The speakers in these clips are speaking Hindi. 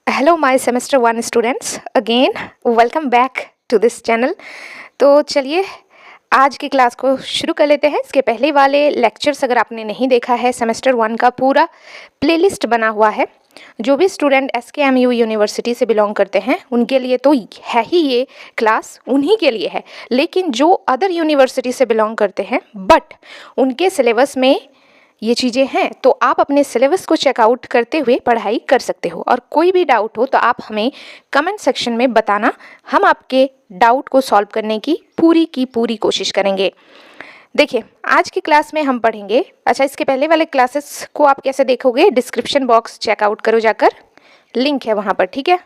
Hello my semester 1 students, again welcome back to this channel. तो चलिए आज की क्लास को शुरू कर लेते हैं। इसके पहले वाले लेक्चर्स अगर आपने नहीं देखा है, सेमेस्टर 1 का पूरा प्लेलिस्ट बना हुआ है। जो भी स्टूडेंट SKMU यूनिवर्सिटी से बिलोंग करते हैं उनके लिए तो है ही ये क्लास, उन्हीं के लिए है। लेकिन जो अदर यूनिवर्सिटी से बिलोंग करते हैं बट उनके सिलेबस में ये चीज़ें हैं, तो आप अपने सिलेबस को चेकआउट करते हुए पढ़ाई कर सकते हो। और कोई भी डाउट हो तो आप हमें कमेंट सेक्शन में बताना, हम आपके डाउट को सॉल्व करने की पूरी कोशिश करेंगे। देखिए आज की क्लास में हम पढ़ेंगे। अच्छा, इसके पहले वाले क्लासेस को आप कैसे देखोगे? डिस्क्रिप्शन बॉक्स चेकआउट करो जाकर, लिंक है वहाँ पर, ठीक है,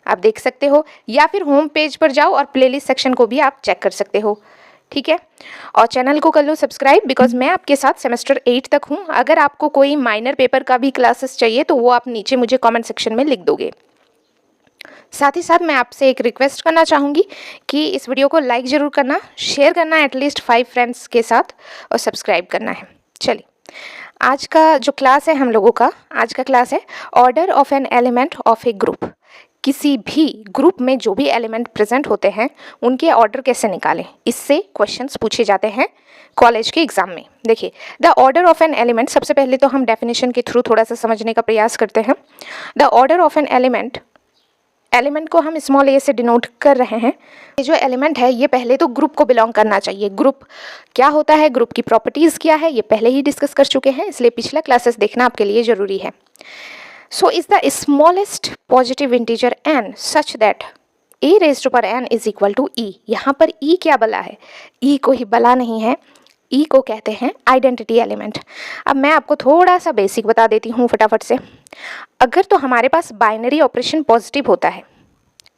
आप देख सकते हो। या फिर होम पेज पर जाओ और प्लेलिस्ट सेक्शन को भी आप चेक कर सकते हो, ठीक है। और चैनल को कर लो सब्सक्राइब, बिकॉज मैं आपके साथ सेमेस्टर 8 तक हूँ। अगर आपको कोई माइनर पेपर का भी क्लासेस चाहिए तो वो आप नीचे मुझे कमेंट सेक्शन में लिख दोगे। साथ ही साथ मैं आपसे एक रिक्वेस्ट करना चाहूँगी कि इस वीडियो को लाइक ज़रूर करना, शेयर करना एटलीस्ट 5 फ्रेंड्स के साथ, और सब्सक्राइब करना है। चलिए आज का जो क्लास है हम लोगों का, आज का क्लास है order of an element of A group. किसी भी ग्रुप में जो भी एलिमेंट प्रेजेंट होते हैं उनके ऑर्डर कैसे निकालें, इससे क्वेश्चंस पूछे जाते हैं कॉलेज के एग्जाम में। देखिए the order of an element, सबसे पहले तो हम डेफिनेशन के थ्रू थोड़ा सा समझने का प्रयास करते हैं। The order of an element, element को हम स्मॉल a से डिनोट कर रहे हैं। ये जो एलिमेंट है ये पहले तो ग्रुप को बिलोंग करना चाहिए। ग्रुप क्या होता है, ग्रुप की प्रॉपर्टीज़ क्या है, ये पहले ही डिस्कस कर चुके हैं, इसलिए पिछला क्लासेस देखना आपके लिए ज़रूरी है। So is the smallest positive integer n such that a raised to power n is equal to e। यहाँ पर e क्या बला है? e कोई बला नहीं है, e को कहते हैं आइडेंटिटी एलिमेंट। अब मैं आपको थोड़ा सा बेसिक बता देती हूँ फटाफट से। अगर तो हमारे पास बाइनरी ऑपरेशन पॉजिटिव होता है,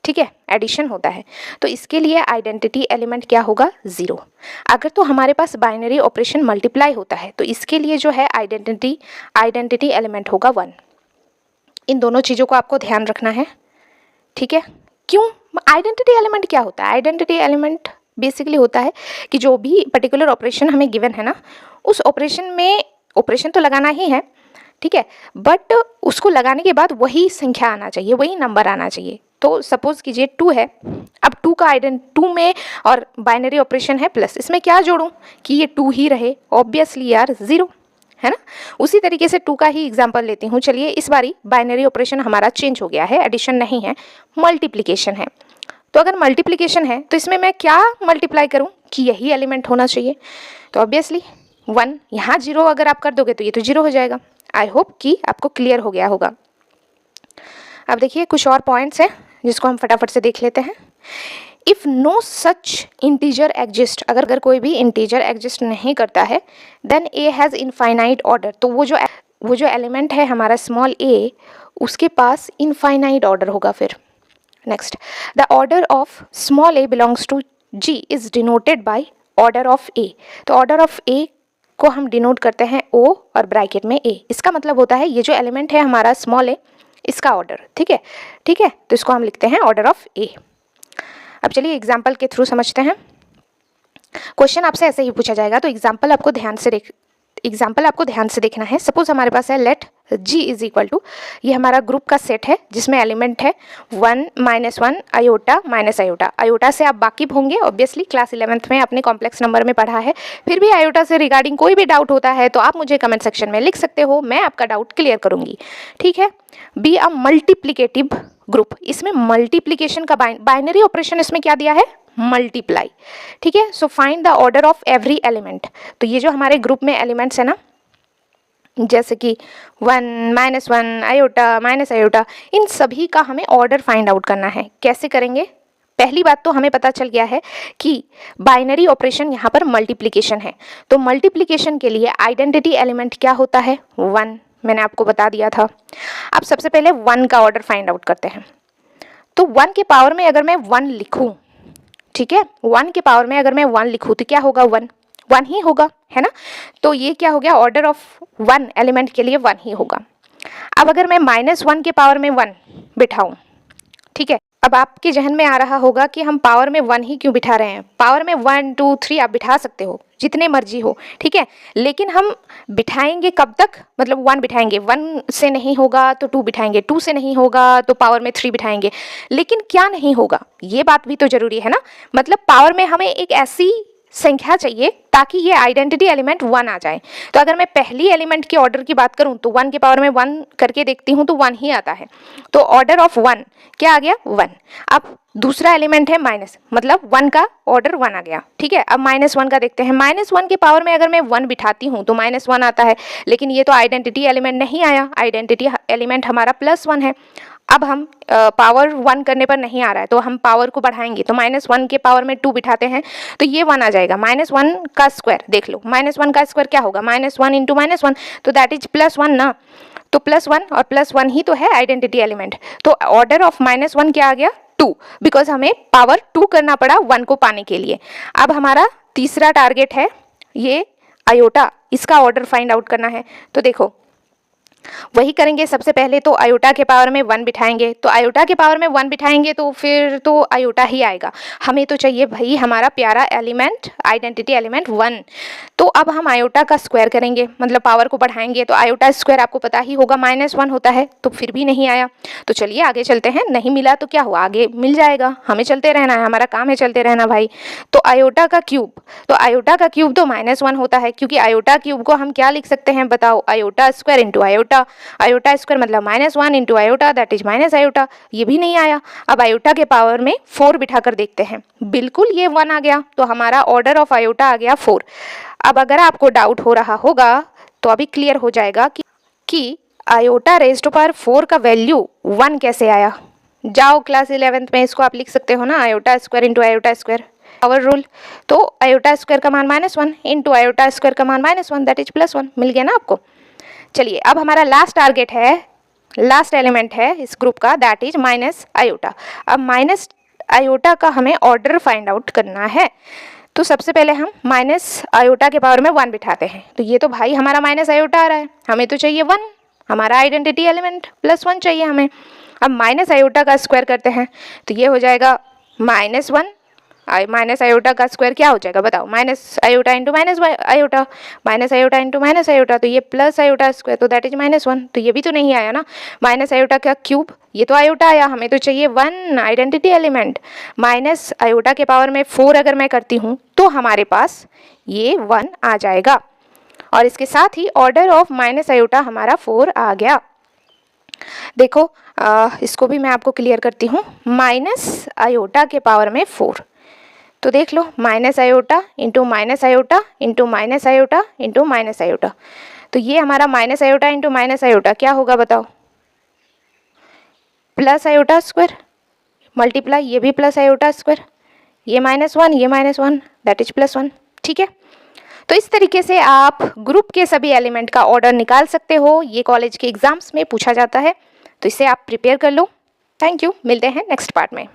ठीक है, एडिशन होता है, तो इसके लिए आइडेंटिटी एलिमेंट क्या होगा? 0। अगर तो हमारे पास बाइनरी ऑपरेशन मल्टीप्लाई होता है तो इसके लिए जो है आइडेंटिटी एलिमेंट होगा 1। इन दोनों चीज़ों को आपको ध्यान रखना है, ठीक है। क्यों? आइडेंटिटी एलिमेंट क्या होता है? आइडेंटिटी एलिमेंट बेसिकली होता है कि जो भी पर्टिकुलर ऑपरेशन हमें गिवन है ना, उस ऑपरेशन में ऑपरेशन तो लगाना ही है, ठीक है, बट उसको लगाने के बाद वही संख्या आना चाहिए, वही नंबर आना चाहिए। तो सपोज कीजिए 2 है, अब 2 का 2 में और बाइनरी ऑपरेशन है प्लस, इसमें क्या जोड़ूं कि ये 2 ही रहे? ऑब्वियसली यार 0 है ना। उसी तरीके से 2 का ही एग्जाम्पल लेती हूँ। चलिए इस बारी बाइनरी ऑपरेशन हमारा चेंज हो गया है, एडिशन नहीं है, मल्टीप्लिकेशन है। तो अगर मल्टीप्लिकेशन है तो इसमें मैं क्या मल्टीप्लाई करूँ कि यही एलिमेंट होना चाहिए? तो ऑब्वियसली 1, यहाँ 0 अगर आप कर दोगे तो ये तो 0 हो जाएगा। आई होप कि आपको क्लियर हो गया होगा। अब देखिए कुछ और पॉइंट्स हैं जिसको हम फटाफट से देख लेते हैं। If no such integer exist, अगर कोई भी इंटीजर एग्जिस्ट नहीं करता है, then a has infinite order. तो वो जो एलिमेंट है हमारा स्मॉल a, उसके पास इनफाइनाइट ऑर्डर होगा। फिर next, the order of small a belongs to g is denoted by order of a। तो ऑर्डर ऑफ a को हम डिनोट करते हैं o और ब्रैकेट में a। इसका मतलब होता है ये जो एलिमेंट है हमारा स्मॉल a, इसका ऑर्डर, ठीक है, तो इसको हम लिखते हैं ऑर्डर ऑफ a। अब चलिए एग्जाम्पल के थ्रू समझते हैं। क्वेश्चन आपसे ऐसे ही पूछा जाएगा, तो एग्जाम्पल आपको ध्यान से देखना है। सपोज हमारे पास है let g is equal to, ये हमारा ग्रुप का सेट है जिसमें एलिमेंट है 1 -1 आयोटा माइनस आयोटा। आयोटा से आप वाकिफ होंगे, ऑब्वियसली क्लास 11th में आपने कॉम्प्लेक्स नंबर में पढ़ा है। फिर भी आयोटा से रिगार्डिंग कोई भी डाउट होता है तो आप मुझे कमेंट सेक्शन में लिख सकते हो, मैं आपका डाउट क्लियर करूंगी, ठीक है। बी अ मल्टीप्लिकेटिव ग्रुप, इसमें मल्टीप्लिकेशन का बाइनरी ऑपरेशन इसमें क्या दिया है? मल्टीप्लाई, ठीक है। So find the order of every element. तो ये जो हमारे ग्रुप में एलिमेंट्स है ना, जैसे कि 1 -1 आयोटा माइनस आयोटा, इन सभी का हमें ऑर्डर फाइंड आउट करना है। कैसे करेंगे? पहली बात तो हमें पता चल गया है कि बाइनरी ऑपरेशन यहाँ पर मल्टीप्लिकेशन है, तो मल्टीप्लिकेशन के लिए आइडेंटिटी एलिमेंट क्या होता है? 1, मैंने आपको बता दिया था। अब सबसे पहले 1 का ऑर्डर फाइंड आउट करते हैं। तो 1 के पावर में अगर मैं 1 लिखूं, ठीक है, 1 के पावर में अगर मैं 1 लिखूं तो क्या होगा? 1 ही होगा, है ना। तो ये क्या हो गया? ऑर्डर ऑफ 1 एलिमेंट के लिए 1 ही होगा। अब अगर मैं -1 के पावर में 1 बिठाऊं, ठीक है, अब आपके जहन में आ रहा होगा कि हम पावर में 1 ही क्यों बिठा रहे हैं। पावर में 1 2 3 आप बिठा सकते हो, जितने मर्जी हो, ठीक है, लेकिन हम बिठाएंगे कब तक, मतलब 1 बिठाएंगे, 1 से नहीं होगा तो 2 बिठाएंगे, 2 से नहीं होगा तो पावर में 3 बिठाएंगे, लेकिन क्या नहीं होगा, ये बात भी तो जरूरी है ना। मतलब पावर में हमें एक ऐसी संख्या चाहिए ताकि ये आइडेंटिटी एलिमेंट 1 आ जाए। तो अगर मैं पहली एलिमेंट के ऑर्डर की बात करूं तो 1 के पावर में 1 करके देखती हूं तो 1 ही आता है, तो ऑर्डर ऑफ 1 क्या आ गया, 1। अब दूसरा एलिमेंट है माइनस, मतलब 1 का ऑर्डर 1 आ गया, ठीक है। अब -1 का देखते हैं, -1 के पावर में अगर मैं 1 बिठाती हूँ तो -1 आता है, लेकिन ये तो आइडेंटिटी एलिमेंट नहीं आया, आइडेंटिटी एलिमेंट हमारा +1 है। अब हम पावर 1 करने पर नहीं आ रहा है तो हम पावर को बढ़ाएंगे, तो -1 के पावर में 2 बिठाते हैं तो ये 1 आ जाएगा। -1 का स्क्वायर देख लो, -1 का स्क्वायर क्या होगा, -1 इंटू -1, तो दैट इज +1 ना, तो +1 और +1 ही तो है आइडेंटिटी एलिमेंट। तो ऑर्डर ऑफ -1 क्या आ गया, 2, बिकॉज हमें पावर 2 करना पड़ा 1 को पाने के लिए। अब हमारा तीसरा टारगेट है ये आयोटा, इसका ऑर्डर फाइंड आउट करना है। तो देखो वही करेंगे, सबसे पहले तो आयोटा के पावर में 1 बिठाएंगे, तो आयोटा के पावर में 1 बिठाएंगे तो फिर तो आयोटा ही आएगा। हमें तो चाहिए भाई हमारा प्यारा एलिमेंट, आइडेंटिटी एलिमेंट 1। तो अब हम आयोटा का स्क्वायर करेंगे, मतलब पावर को बढ़ाएंगे, तो आयोटा स्क्वायर आपको पता ही होगा -1 होता है, तो फिर भी नहीं आया। तो चलिए आगे चलते हैं, नहीं मिला तो क्या हुआ, आगे मिल जाएगा, हमें चलते रहना है, हमारा काम है चलते रहना भाई। तो आयोटा का क्यूब, तो आयोटा का क्यूब तो -1 होता है, क्योंकि आयोटा क्यूब को हम क्या लिख सकते हैं बताओ, iota square into iota, iota square मतलब -1 into iota that is minus iota, ये भी नहीं आया। अब आयोटा के पावर में 4 बिठा कर देखते हैं, बिल्कुल ये 1 आ गया, तो हमारा ऑर्डर ऑफ आयोटा आ गया 4। अब अगर आपको डाउट हो रहा होगा तो अभी क्लियर हो जाएगा कि आयोटा रेज़ टू पावर 4 का वैल्यू 1 कैसे आया। जाओ क्लास 11th में इसको आप लिख सकते हो ना, iota square into iota square, power rule. तो आयोटा स्क्वायर का मान -1 इंटू आयोटा स्क्वायर का मान -1 दैट इज +1, मिल गया ना आपको। चलिए अब हमारा लास्ट टारगेट है, लास्ट एलिमेंट है इस ग्रुप का, दैट इज माइनस आयोटा। अब माइनस आयोटा का हमें ऑर्डर फाइंड आउट करना है। तो सबसे पहले हम माइनस आयोटा के पावर में 1 बिठाते हैं, तो ये तो भाई हमारा माइनस आयोटा आ रहा है, हमें तो चाहिए 1, हमारा आइडेंटिटी एलिमेंट +1 चाहिए हमें। अब माइनस आयोटा का स्क्वायर करते हैं, तो ये हो जाएगा -1, माइनस आयोटा का स्क्वायर क्या हो जाएगा बताओ, minus iota into minus iota, minus iota into minus iota, तो ये प्लस आयोटा स्क्वायर, तो दैट इज -1, तो ये भी तो नहीं आया ना। माइनस आयोटा का क्यूब, ये तो आयोटा आया, हमें तो चाहिए 1 आइडेंटिटी एलिमेंट। माइनस आयोटा के पावर में 4 अगर मैं करती हूँ तो हमारे पास ये 1 आ जाएगा, और इसके साथ ही ऑर्डर ऑफ माइनस आयोटा हमारा 4 आ गया। देखो इसको भी मैं आपको क्लियर करती हूँ, माइनस आयोटा के पावर में 4, तो देख लो minus iota into minus iota into minus iota into minus iota, तो ये हमारा minus iota into minus iota क्या होगा बताओ, प्लस आयोटा स्क्वायर मल्टीप्लाई ये भी प्लस आयोटा स्क्वायर, ये -1 ये -1 दैट इज +1, ठीक है। तो इस तरीके से आप ग्रुप के सभी एलिमेंट का ऑर्डर निकाल सकते हो, ये कॉलेज के एग्जाम्स में पूछा जाता है, तो इसे आप प्रिपेयर कर लो। थैंक यू, मिलते हैं नेक्स्ट पार्ट में।